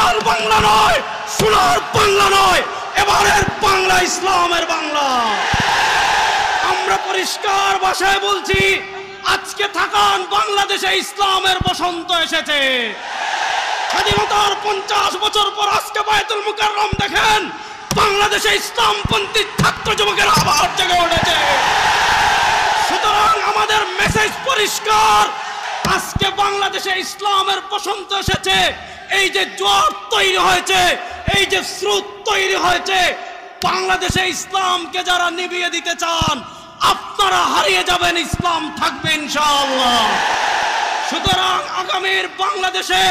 সোনার বাংলা নয়, সোনার বাংলা নয়, এবারের বাংলা ইসলামের বাংলা। আমরা পরিষ্কার ভাষায় বলছি, আজকে থাকান বাংলাদেশে ইসলামের বসন্ত এসেছে। স্বাধীনতার 50 বছর পর আজকে বায়তুল মুকাররম দেখেন, বাংলাদেশে ইসলামপন্থী ছাত্র যুবকের আবার জেগে উঠেছে। সুতরাং আমাদের মেসেজ পরিষ্কার, আজকে বাংলাদেশে ইসলামের বসন্ত এসেছে। এই যে জোয়ার তৈরি হয়েছে, এই যে স্রোত তৈরি হয়েছে, বাংলাদেশে ইসলামকে যারা নিভিয়ে দিতে চান, আপনারা হারিয়ে যাবেন, ইসলাম থাকবে ইনশাআল্লাহ। সুতরাং আগামীর বাংলাদেশে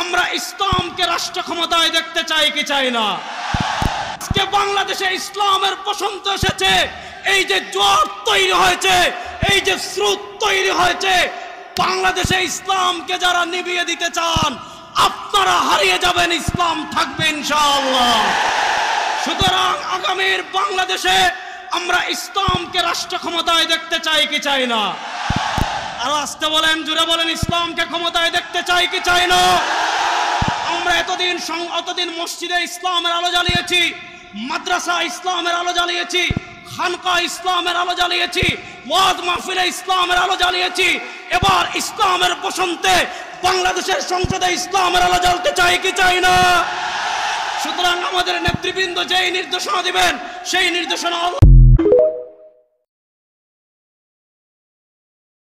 আমরা ইসলামকে রাষ্ট্র ক্ষমতায় দেখতে চাই কি চাই না? আজকে বাংলাদেশে ইসলামের বসন্ত এসেছে। এই যে জোয়ার তৈরি হয়েছে, এই যে স্রোত তৈরি হয়েছে, বাংলাদেশে ইসলামকে যারা নিভিয়ে দিতে চান, আপনারা হারিয়ে যাবেন, ইসলাম থাকবে ইনশাআল্লাহ। সুতরাং আগামীর বাংলাদেশে আমরা ইসলামকে রাষ্ট্র ক্ষমতায় দেখতে চাই কি চাই না? আর আসতে বলেন, জুড়ে বলেন, ইসলামকে ক্ষমতায় দেখতে চাই কি চাই না? আমরা এতদিন মসজিদে ইসলামের আলো জ্বালিয়েছি, মাদ্রাসা ইসলামের আলো জ্বালিয়েছি, খানকা ইসলামের আলো জ্বালিয়েছি, ওয়াজ মাহফিলে ইসলামের আলো জ্বালিয়েছি। এবার ইসলামের বসন্তে বাংলাদেশের সংসদে ইসলামের আলো জ্বালতে চাই কি চাই না? সুতরাং আমাদের নেতৃবৃন্দ যেই নির্দেশনা দিবেন, সেই নির্দেশনা